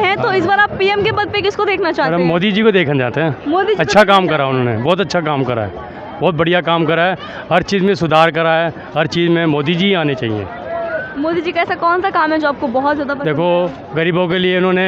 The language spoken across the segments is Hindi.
हैं, तो इस बार आप पीएम के पद पे किसको देखना चाहते हम हैं? मोदी जी को देखना चाहते हैं। मोदी जी को अच्छा देखना काम करा चाहते हैं। उन्होंने, बहुत अच्छा काम करा है, बहुत बढ़िया काम करा है, हर चीज़ में सुधार करा है, हर चीज़ में मोदी जी आने चाहिए। मोदी जी का ऐसा कौन सा काम है जो आपको बहुत ज़्यादा पसंद देखो है? गरीबों के लिए इन्होंने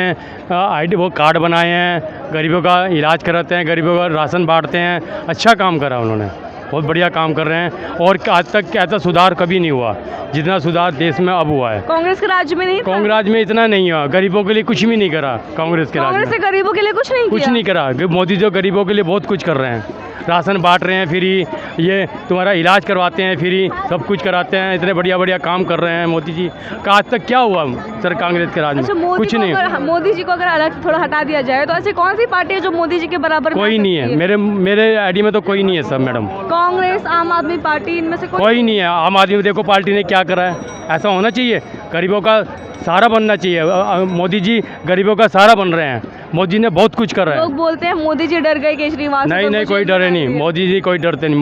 आईडी वो कार्ड बनाए हैं, गरीबों का इलाज कराते हैं, गरीबों का राशन बांटते हैं, अच्छा काम करा उन्होंने, बहुत बढ़िया काम कर रहे हैं। और आज तक ऐसा सुधार कभी नहीं हुआ जितना सुधार देश में अब हुआ है। कांग्रेस के राज्य में नहीं था? कांग्रेस में इतना नहीं हुआ, गरीबों के लिए कुछ भी नहीं करा कांग्रेस के राज कांग्रेस में, ने गरीबों के लिए कुछ नहीं कुछ किया? नहीं करा। मोदी जो गरीबों के लिए बहुत कुछ कर रहे हैं, राशन बांट रहे हैं फ्री, ये तुम्हारा इलाज करवाते हैं फ्री, सब कुछ कराते हैं, इतने बढ़िया बढ़िया काम कर रहे हैं मोदी जी का। आज तक क्या हुआ सर कांग्रेस के राज में? अच्छा, कुछ नहीं, मोदी जी को अगर अलग थोड़ा हटा दिया जाए तो ऐसी कौन सी पार्टी है जो मोदी जी के बराबर में आ कोई नहीं सकती है। मेरे आईडी में तो कोई नहीं है सब मैडम, कांग्रेस, आम आदमी पार्टी, इनमें से कोई नहीं है। आम आदमी देखो पार्टी ने क्या करा है, ऐसा होना चाहिए, गरीबों का सहारा बनना चाहिए। मोदी जी गरीबों का सहारा बन रहे हैं, मोदी ने बहुत कुछ कर रहे हैं। लोग बोलते हैं मोदी जी डर गए केजरीवाल से, नहीं तो नहीं, मुझे कोई डरे लगता नहीं, है। मोदी जी कोई डरते नहीं,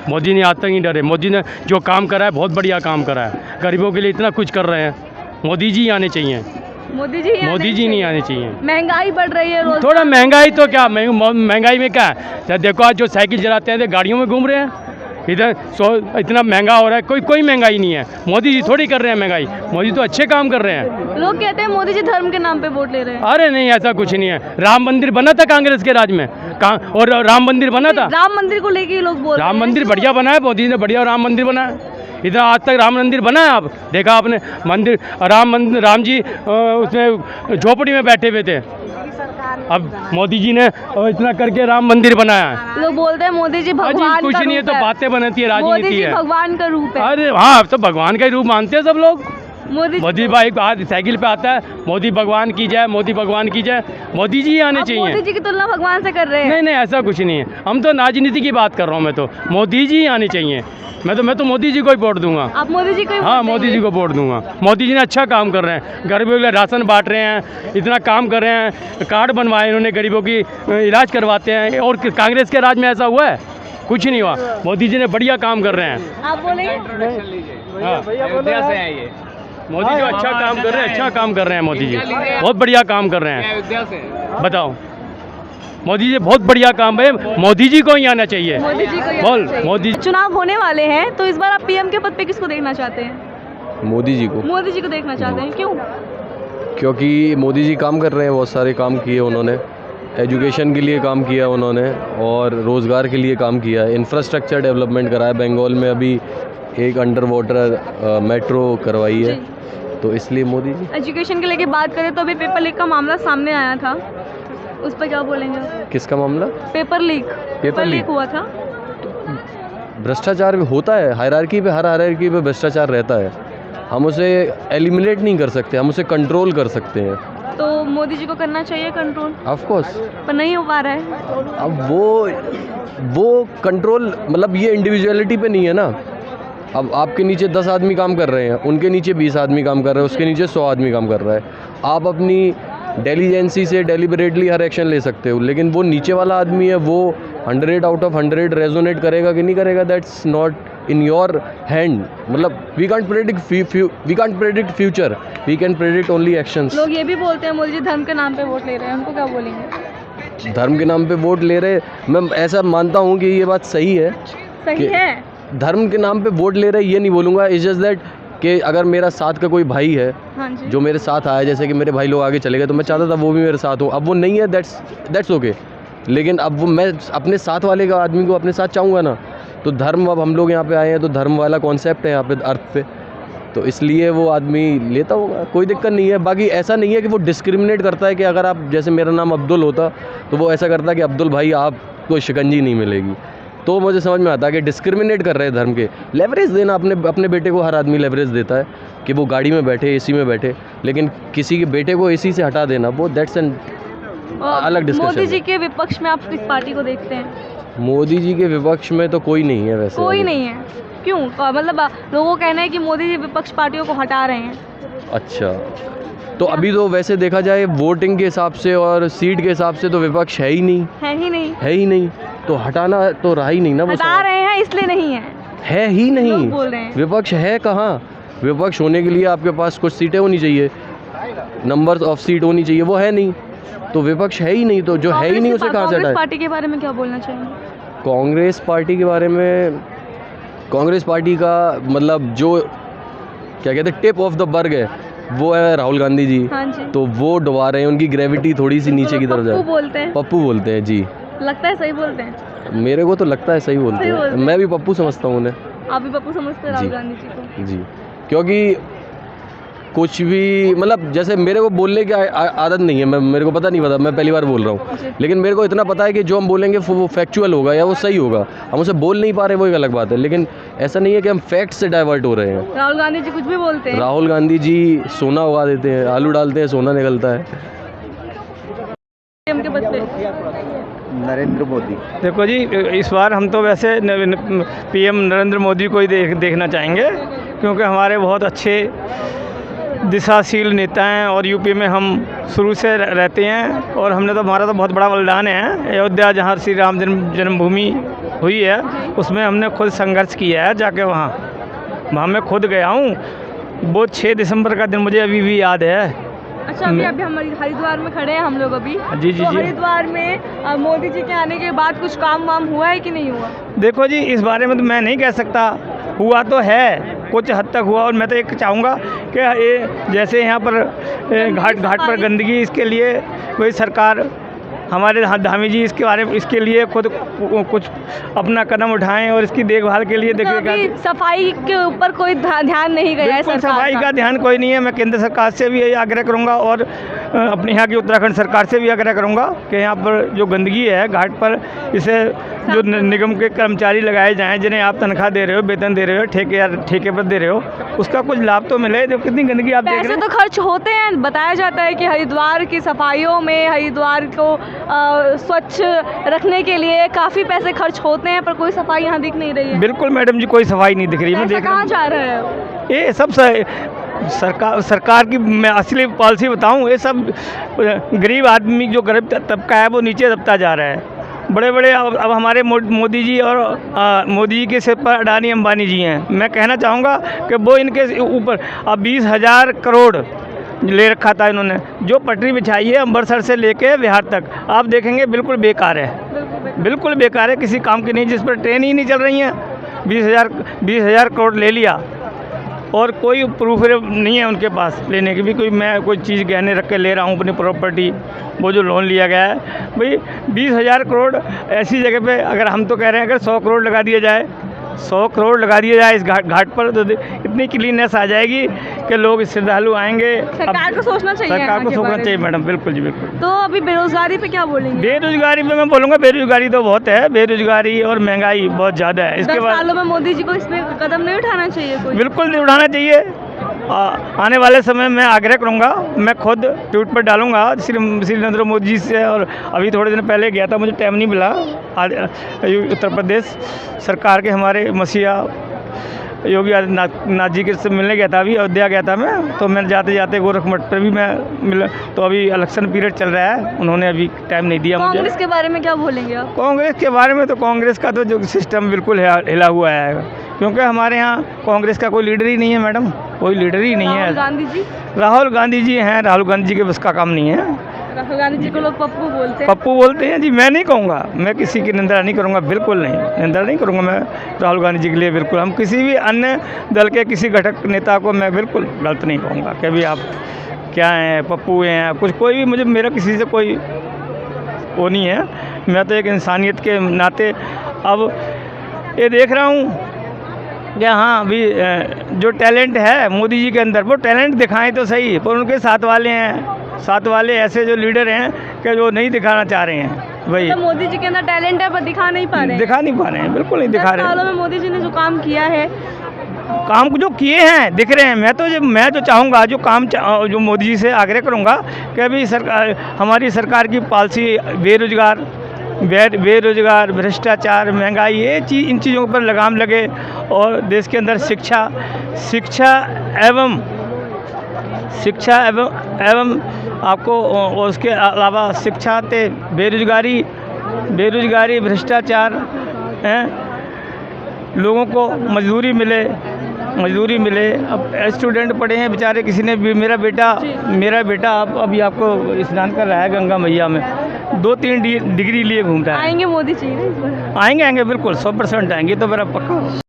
मोदी ने आज तक नहीं डरे। मोदी ने जो काम करा है बहुत बढ़िया काम करा है, गरीबों के लिए इतना कुछ कर रहे हैं। मोदी जी आने चाहिए, मोदी जी यहाँ मोदी जी नहीं आने चाहिए। महंगाई बढ़ रही है रोज। थोड़ा महंगाई तो क्या, महंगाई में क्या है, देखो आज जो साइकिल चलाते हैं तो गाड़ियों में घूम रहे हैं, इधर इतना महंगा हो रहा है, कोई महंगाई नहीं है। मोदी जी थोड़ी कर रहे हैं महंगाई, मोदी तो अच्छे काम कर रहे हैं। लोग कहते हैं मोदी जी धर्म के नाम पे वोट ले रहे हैं। अरे नहीं, ऐसा कुछ नहीं है। राम मंदिर बना था कांग्रेस के राज में, और राम मंदिर बना था। राम मंदिर को लेके लोग बोल रहे राम हैं। मंदिर बढ़िया बना है, मोदी ने बढ़िया राम मंदिर बनाया। इधर आज तक राम मंदिर बना है, आप देखा आपने मंदिर? राम जी उसमें झोपड़ी में बैठे हुए थे, अब मोदी जी ने इतना करके राम मंदिर बनाया है। लोग बोलते हैं मोदी जी भगवान कुछ का नहीं है, रूप तो बातें बनती है, मोदी राजनीति जी है। भगवान का रूप है। अरे हाँ, अब तो भगवान का ही रूप मानते हैं सब लोग। मोदी मोदी भाई आज साइकिल पे आता है, मोदी भगवान की जय, मोदी भगवान की जय, मोदी जी आने आप चाहिए। मोदी जी की तुलना भगवान से कर रहे हैं। नहीं नहीं, ऐसा कुछ नहीं है, हम तो राजनीति की बात कर रहा हूँ। मैं तो मोदी जी आने चाहिए, मैं तो मोदी जी को ही वोट दूंगा। आप मोदी जी को ही हाँ, वोट मोदी देंगे? जी को वोट दूंगा। मोदी जी ने अच्छा काम कर रहे हैं, गरीबों के लिए राशन बांट रहे हैं, इतना काम कर रहे हैं, कार्ड बनवाए इन्होंने, गरीबों की इलाज करवाते हैं। और कांग्रेस के राज में ऐसा हुआ है? कुछ नहीं हुआ। मोदी जी ने बढ़िया काम कर रहे हैं। आप बोलेंगे? हाँ, मोदी जी अच्छा काम कर रहे हैं, अच्छा काम कर रहे हैं मोदी जी, बहुत बढ़िया काम कर रहे हैं। बताओ, मोदी जी बहुत बढ़िया काम है, मोदी जी को ही आना चाहिए। मोदी जी को ही बोल, आना चाहिए। मोदी। चुनाव होने वाले हैं, तो इस बार आप पीएम के पद पे किसको देखना चाहते हैं? मोदी जी को, मोदी जी को देखना चाहते हैं, क्यों? क्योंकि मोदी जी काम कर रहे हैं, बहुत सारे काम किए उन्होंने। एजुकेशन के लिए काम किया उन्होंने और रोज़गार के लिए काम किया, इंफ्रास्ट्रक्चर डेवलपमेंट कराया। बंगाल में अभी एक अंडर वाटर मेट्रो करवाई है, तो इसलिए मोदी जी। एजुकेशन के लेके बात करें तो अभी पेपर लीक का मामला सामने आया था, उस पर क्या बोलेंगे? किसका मामला? पेपर लीक लीक हुआ था। भ्रष्टाचार होता है, हायरार्की पे, हर हायरार्की पे भ्रष्टाचार रहता है। हम उसे एलिमिनेट नहीं कर सकते, हम उसे कंट्रोल कर सकते हैं। तो मोदी जी को करना चाहिए कंट्रोल, ऑफ कोर्स। पर नहीं हो पा रहा है। अब वो कंट्रोल, मतलब ये इंडिविजुअलिटी पे नहीं है ना। अब आपके नीचे 10 आदमी काम कर रहे हैं, उनके नीचे 20 आदमी काम कर रहे हैं, उसके नीचे 100 आदमी काम कर रहा है। आप अपनी डेलीजेंसी से डेलिबरेटली हर एक्शन ले सकते हो, लेकिन वो नीचे वाला आदमी है, वो 100 आउट ऑफ 100 रेजोनेट करेगा कि नहीं करेगा, that's not in your hand. मतलब we can't predict future, we can predict only actions. लोग ये भी बोलते हैं मोदी जी धर्म के नाम पे वोट ले रहे हैं, उनको क्या बोलेंगे? धर्म के नाम पे वोट ले रहे, मैं ऐसा मानता हूँ कि ये बात सही है। सही है, धर्म के नाम पे वोट ले रहे, ये नहीं बोलूँगा। इट्स जस्ट दैट कि अगर मेरा साथ का कोई भाई है, हाँ जी, जो मेरे साथ आया, जैसे कि मेरे भाई लोग आगे चले गए, तो मैं चाहता था वो भी मेरे साथ हो। अब वो नहीं है, दैट्स ओके। लेकिन अब वो मैं अपने साथ वाले का आदमी को अपने साथ चाहूँगा ना। तो धर्म, अब हम लोग यहाँ पे आए हैं तो धर्म वाला कॉन्सेप्ट है यहाँ पे अर्थ पे, तो इसलिए वो आदमी लेता होगा, कोई दिक्कत नहीं है। बाकी ऐसा नहीं है कि वो डिस्क्रिमिनेट करता है कि अगर आप, जैसे मेरा नाम अब्दुल होता तो वो ऐसा करता कि अब्दुल भाई आपको शिकंजी नहीं मिलेगी। तो मुझे समझ में आता है कि डिस्क्रिमिनेट कर रहे हैं धर्म के। लेवरेज देना, अपने बेटे को हर आदमी लेवरेज देता है कि वो गाड़ी में बैठे, एसी में बैठे, लेकिन किसी के बेटे को एसी से हटा देना, वो दैट्स एन अलग डिस्कशन। मोदी जी के विपक्ष में आप किस पार्टी को देखते हैं? मोदी जी के विपक्ष में तो कोई नहीं है वैसे। कोई नहीं है, क्यों? मतलब लोगों का कहना है कि मोदी जी विपक्ष पार्टियों को हटा रहे हैं। अच्छा, तो अभी तो वैसे देखा जाए वोटिंग के हिसाब से और सीट के हिसाब से तो विपक्ष है ही नहीं, है ही नहीं। तो हटाना तो रहा ही नहीं ना। हटा रहे हैं इसलिए नहीं है ही नहीं, लोग बोल रहे हैं। विपक्ष है कहाँ? विपक्ष होने के लिए आपके पास कुछ सीटें होनी चाहिए। नंबर ऑफ सीट होनी चाहिए, वो है नहीं, तो विपक्ष है ही नहीं, तो जो है ही नहीं उसे कहाँ से कांग्रेस हटाए। पार्टी के बारे में क्या बोलना चाहेंगे? कांग्रेस पार्टी के बारे में, कांग्रेस पार्टी का मतलब जो क्या कहते हैं टिप ऑफ द बर्ग है वो है राहुल गांधी जी। हाँ जी। तो वो डुबा रहे हैं, उनकी ग्रेविटी थोड़ी सी नीचे की तरफ पप्पू जाए। बोलते हैं, पप्पू बोलते हैं जी। लगता है सही बोलते हैं। मेरे को तो लगता है सही बोलते सही बोलते हैं, हैं। मैं भी पप्पू समझता हूँ उन्हें आप भी पप्पू समझते हैं राहुल जी। गांधी जी को? जी, क्योंकि कुछ भी मतलब जैसे मेरे को बोलने की आदत नहीं है, मेरे को पता नहीं, पता मैं पहली बार बोल रहा हूँ, जी। लेकिन मेरे को इतना पता है कि जो हम बोलेंगे वो फैक्चुअल होगा या वो सही होगा। हम उसे बोल नहीं पा रहे वो एक अलग बात है, लेकिन ऐसा नहीं है कि हम फैक्ट से डाइवर्ट हो रहे हैं। राहुल गांधी जी कुछ भी बोलते हैं। राहुल गांधी जी सोना उगा देते हैं, आलू डालते हैं सोना निकलता है। के बदले नरेंद्र मोदी। देखो जी, इस बार हम तो वैसे पीएम नरेंद्र मोदी को ही देखना चाहेंगे, क्योंकि हमारे बहुत अच्छे दिशाशील नेता हैं और यूपी में हम शुरू से रहते हैं और हमने तो हमारा तो बहुत बड़ा बलिदान है। अयोध्या जहाँ श्री राम जन्मभूमि हुई है उसमें हमने खुद संघर्ष किया है, जाके वहाँ मैं खुद गया हूँ। वो 6 दिसंबर का दिन मुझे अभी भी याद है। अच्छा, अभी हमारी हरिद्वार में खड़े हैं हम लोग अभी। जी जी तो जी। हरिद्वार में मोदी जी के आने के बाद कुछ काम वाम हुआ है कि नहीं हुआ? देखो जी, इस बारे में तो मैं नहीं कह सकता, हुआ तो है, कुछ हद तक हुआ। और मैं तो एक चाहूँगा कि ये जैसे यहाँ पर घाट पर गंदगी, इसके लिए कोई सरकार, हमारे धामी जी इसके बारे में, इसके लिए खुद कुछ अपना कदम उठाएं और इसकी देखभाल के लिए तो अभी सफाई के ऊपर कोई ध्यान नहीं गया है बिल्कुल सरकार सफाई का ध्यान कोई नहीं है। मैं केंद्र सरकार से भी यही आग्रह करूंगा और अपने यहाँ की उत्तराखंड सरकार से भी आग्रह करूंगा कि यहाँ पर जो गंदगी है घाट पर, इसे जो निगम के कर्मचारी लगाए जाएं, जिन्हें आप तनख्वाह दे रहे हो, वेतन दे रहे हो, ठेके पर दे रहे हो, उसका कुछ लाभ तो मिले। जो कितनी गंदगी आप देख रहे पैसे हैं। तो खर्च होते हैं। बताया जाता है कि हरिद्वार की सफाइयों में, हरिद्वार को स्वच्छ रखने के लिए काफ़ी पैसे खर्च होते हैं, पर कोई सफाई यहाँ दिख नहीं रही है। बिल्कुल मैडम जी, कोई सफाई नहीं दिख रही। मैं पैसा देख रहा कहाँ हूँ जा रहा है? ये सब सरकार की मैं असली पॉलिसी बताऊं, ये सब गरीब आदमी, जो गरीब तबका है वो नीचे दबता जा रहा है। बड़े बड़े अब हमारे मोदी जी और मोदी जी के सिर पर अडानी अंबानी जी हैं। मैं कहना चाहूँगा कि वो इनके ऊपर अब 20,000 करोड़ ले रखा था इन्होंने। जो पटरी बिछाई है अमृतसर से लेके बिहार तक, आप देखेंगे बिल्कुल बेकार है, बिल्कुल बेकार है, किसी काम की नहीं, जिस पर ट्रेन ही नहीं चल रही हैं। 20,000 करोड़ ले लिया और कोई प्रूफ नहीं है उनके पास लेने की भी। मैं कोई चीज़ गहने रख के ले रहा हूँ अपनी प्रॉपर्टी, वो जो लोन लिया गया है भाई 20,000 करोड़ ऐसी जगह पे, अगर हम तो कह रहे हैं अगर 100 करोड़ लगा दिया जाए, 100 करोड़ लगा दिया जाए इस घाट पर, तो इतनी क्लीननेस आ जाएगी कि लोग श्रद्धालु आएंगे। सरकार को सोचना चाहिए, सरकार को आगे सोचना बारे चाहिए में। मैडम, बिल्कुल जी बिल्कुल। तो अभी बेरोजगारी पे क्या बोलेंगे? बेरोजगारी पे मैं बोलूँगा, बेरोजगारी तो बहुत है, बेरोजगारी और महंगाई बहुत ज़्यादा है। 10 इसके बाद सालों में मोदी जी को इसमें कदम नहीं उठाना चाहिए कोई? बिल्कुल नहीं उठाना चाहिए। आने वाले समय में आग्रह करूँगा, मैं खुद ट्वीट पर डालूंगा श्री नरेंद्र मोदी जी से। और अभी थोड़े दिन पहले गया था, मुझे टाइम नहीं मिला, उत्तर प्रदेश सरकार के हमारे मसीहा योगी आदित्यनाथ जी के से मिलने गया था। अभी अयोध्या गया था मैं, तो मैं जाते जाते गोरख मठ पर भी मैं मिला। तो अभी इलेक्शन पीरियड चल रहा है, उन्होंने अभी टाइम नहीं दिया मुझे। कांग्रेस के बारे में क्या बोलेंगे आप? कांग्रेस के बारे में तो कांग्रेस का तो जो सिस्टम बिल्कुल हिला हुआ है, क्योंकि हमारे यहाँ कांग्रेस का कोई लीडर ही नहीं है मैडम, कोई लीडर ही नहीं है। राहुल गांधी जी? राहुल गांधी जी हैं, राहुल गांधी जी के बस का काम नहीं है। राहुल गांधी जी को लोग पप्पू बोलते हैं। पप्पू बोलते हैं जी, मैं नहीं कहूँगा, मैं किसी की निंदा नहीं करूँगा, बिल्कुल नहीं, निंदा नहीं करूँगा मैं राहुल गांधी जी के लिए। बिल्कुल हम किसी भी अन्य दल के किसी घटक नेता को मैं बिल्कुल गलत नहीं कहूँगा कि भी आप क्या हैं, पप्पू हैं, कुछ कोई भी, मुझे मेरा किसी से कोई वो नहीं है। मैं तो एक इंसानियत के नाते अब ये देख रहा हूँ कि हाँ अभी जो टैलेंट है मोदी जी के अंदर, वो टैलेंट दिखाएं तो सही, पर उनके साथ वाले ऐसे जो लीडर हैं कि जो नहीं दिखाना चाह रहे हैं भाई। तो मोदी जी के अंदर टैलेंट है पर दिखा नहीं पा रहे हैं। बिल्कुल नहीं दिखा 10 रहे सालों में मोदी जी ने जो काम किया है, काम जो किए हैं दिख रहे हैं। मैं तो चाहूँगा जो मोदी जी से आग्रह करूँगा कि अभी हमारी सरकार की पॉलिसी बेरोजगार, भ्रष्टाचार, महंगाई, इन चीज़ों पर लगाम लगे और देश के अंदर शिक्षा एवं आपको उसके अलावा शिक्षा ते बेरोजगारी भ्रष्टाचार हैं, लोगों को मजदूरी मिले, मजदूरी मिले। अब स्टूडेंट पढ़े हैं बेचारे, किसी ने भी, मेरा बेटा अभी आपको स्नान कर रहा है गंगा मैया में, 2-3 डिग्री लिए घूम रहा है। आएंगे मोदी जी ना इस बार? आएंगे बिल्कुल 100% आएंगे, तो मेरा पक्का।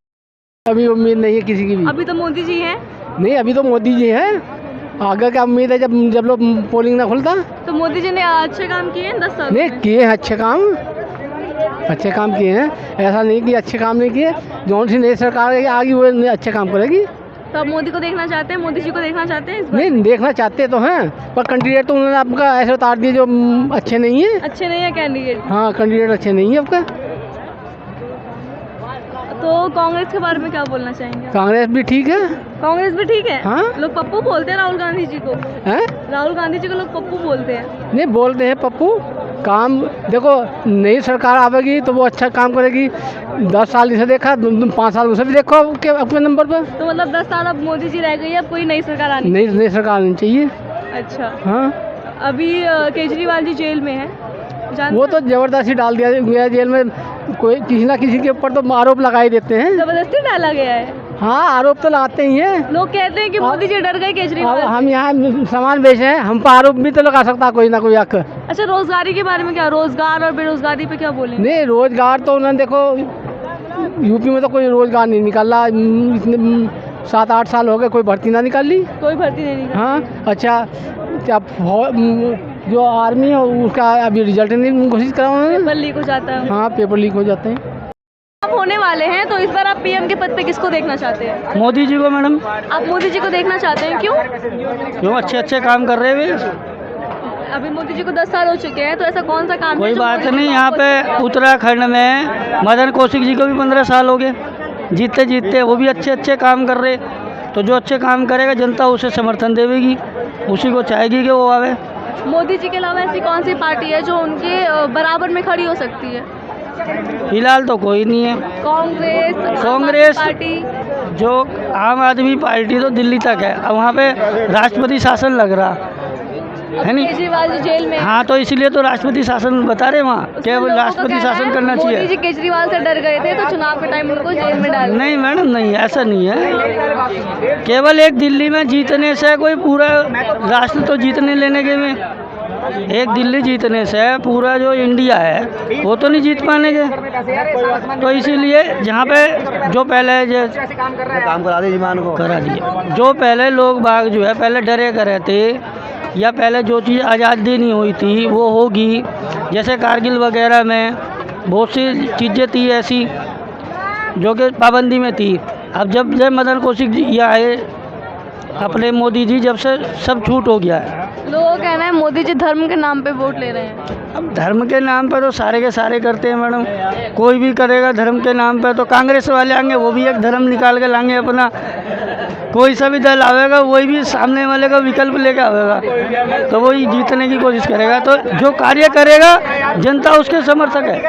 अभी उम्मीद नहीं है किसी की भी। अभी तो मोदी जी हैं। नहीं, अभी तो मोदी जी हैं। आगे क्या उम्मीद है जब लोग पोलिंग ना खुलता। तो मोदी जी ने अच्छे काम किए हैं 10 साल? नहीं किए हैं, अच्छे काम किए हैं। ऐसा नहीं कि अच्छे काम नहीं किए। जौन सी नई सरकार आ गई वो अच्छे काम करेगी। तो आप मोदी को देखना चाहते हैं, मोदी जी को देखना चाहते हैं इस बार? नहीं, देखना चाहते तो हैं, पर कैंडिडेट तो उन्होंने आपका ऐसे उतार दिए जो अच्छे नहीं है। अच्छे नहीं है कैंडिडेट? हाँ, कैंडिडेट अच्छे नहीं है आपका। तो कांग्रेस के बारे में क्या बोलना चाहेंगे? कांग्रेस भी ठीक है। कांग्रेस भी ठीक है? हाँ। लोग पप्पू बोलते हैं राहुल गांधी जी को। हैं? राहुल गांधी जी को लोग पप्पू बोलते हैं। नहीं बोलते हैं पप्पू। काम देखो, नई सरकार आवेगी तो वो अच्छा काम करेगी। 10 साल इसे देखा, 5 साल उसे भी देखो के अपने नंबर पर। तो मतलब 10 साल अब मोदी जी रह गई है, अब कोई नई सरकार आनी? नई सरकार आनी चाहिए। अच्छा। हाँ, अभी केजरीवाल जी जेल में है, वो तो जबरदस्ती डाल दिया गया जेल में। कोई किसी ना किसी के ऊपर तो आरोप लगा ही देते हैं। जबरदस्ती डाला गया है? हाँ, आरोप तो लगाते ही हैं। लोग कहते हैं कि मोदी जी डर गए केजरीवाल। हम यहाँ सामान बेच रहे हैं, हम पर आरोप भी तो लगा सकता कोई ना कोई आकर। अच्छा, रोजगारी के बारे में क्या, रोजगार और बेरोजगारी पे क्या बोलेंगे? नहीं, रोजगार तो उन्होंने देखो यूपी में तो कोई रोजगार नहीं निकाला। इतने 7-8 साल हो गए, कोई भर्ती ना निकाली। कोई भर्ती नहीं निकाली? हाँ। अच्छा, क्या जो आर्मी है उसका अभी रिजल्ट नहीं घोषित करा उन्होंने। पेपर लीक हो जाता है। हाँ, पेपर लीक हो जाते हैं। आप होने वाले हैं, तो इस बार आप पीएम के पद पे किसको देखना चाहते हैं? मोदी जी को मैडम। आप मोदी जी को देखना चाहते हैं, क्यों? जो अच्छे काम कर रहे हैं। अभी मोदी जी को 10 साल हो चुके हैं, तो ऐसा कौन सा काम है कोई जो बात मोदी जी नहीं। को यहाँ आपको पे उत्तराखंड में मदन कौशिक जी को भी 15 साल हो गए, जीतते वो भी अच्छे काम कर रहे। तो जो अच्छे काम करेगा जनता उसे समर्थन देगी, उसी को चाहेगी कि वो आवे। मोदी जी के अलावा ऐसी कौन सी पार्टी है जो उनके बराबर में खड़ी हो सकती है? फिलहाल तो कोई नहीं है। कांग्रेस कांग्रेस पार्टी? जो आम आदमी पार्टी तो दिल्ली तक है, अब वहाँ पे राष्ट्रपति शासन लग रहा है नहीं। केजरीवाल जी जेल में? हाँ, तो इसलिए तो राष्ट्रपति शासन बता रहे वहाँ, केवल राष्ट्रपति शासन करना मोदी चाहिए। जी केजरीवाल से डर गए थे तो चुनाव के टाइम उनको जेल में डाल। नहीं मैडम, नहीं, ऐसा नहीं है। केवल एक दिल्ली में जीतने से कोई पूरा राष्ट्र तो जीतने लेने के में, एक दिल्ली जीतने से पूरा जो इंडिया है वो तो नहीं जीत पाएंगे। तो इसीलिए जहाँ पे जो पहले काम करा दे जीवन को करा दिया, जो पहले लोग बाग जो है पहले डरे करे थे, या पहले जो चीज़ आज़ादी नहीं हुई थी वो होगी। जैसे कारगिल वगैरह में बहुत सी चीज़ें थी ऐसी जो कि पाबंदी में थी। अब जब मदन कौशिक जी आए अपने मोदी जी, जब से सब छूट हो गया है। लोगों का कहना है मोदी जी धर्म के नाम पे वोट ले रहे हैं। अब धर्म के नाम पर तो सारे के सारे करते हैं मैडम, कोई भी करेगा धर्म के नाम पर। तो कांग्रेस वाले आएंगे वो भी एक धर्म निकाल के लाएंगे अपना, कोई सा भी दल आवेगा वही भी सामने वाले का विकल्प लेके आवेगा, तो वही जीतने की कोशिश करेगा। तो जो कार्य करेगा जनता उसके समर्थक है।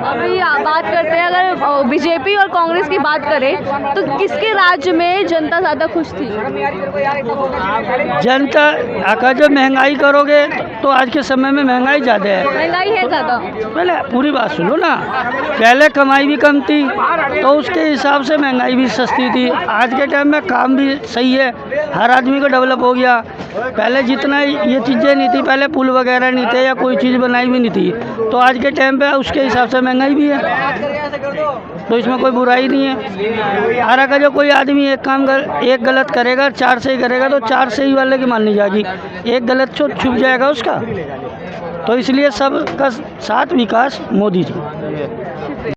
अभी बात करते हैं, अगर बीजेपी और कांग्रेस की बात करें तो किसके राज्य में जनता ज़्यादा खुश थी? जनता अगर जो महंगाई करोगे तो आज के समय में महंगाई ज़्यादा है। महंगाई है ज़्यादा? पहले पूरी बात सुनो ना, पहले कमाई भी कम थी तो उसके हिसाब से महंगाई भी सस्ती थी। आज के टाइम में काम भी सही है, हर आदमी को डेवलप हो गया। पहले जितना ये चीज़ें नहीं थी, पहले पुल वगैरह नहीं थे या कोई चीज़ बनाई भी नहीं थी, तो आज के टाइम पे उसके हिसाब से महंगाई भी है, तो इसमें कोई बुराई नहीं है। हर अगर जो कोई आदमी एक गलत करेगा 4 सही करेगा तो 4 सही वाले की माननी जाएगी, एक गलत छुप जाएगा उसका। तो इसलिए सबका साथ विकास मोदी जी।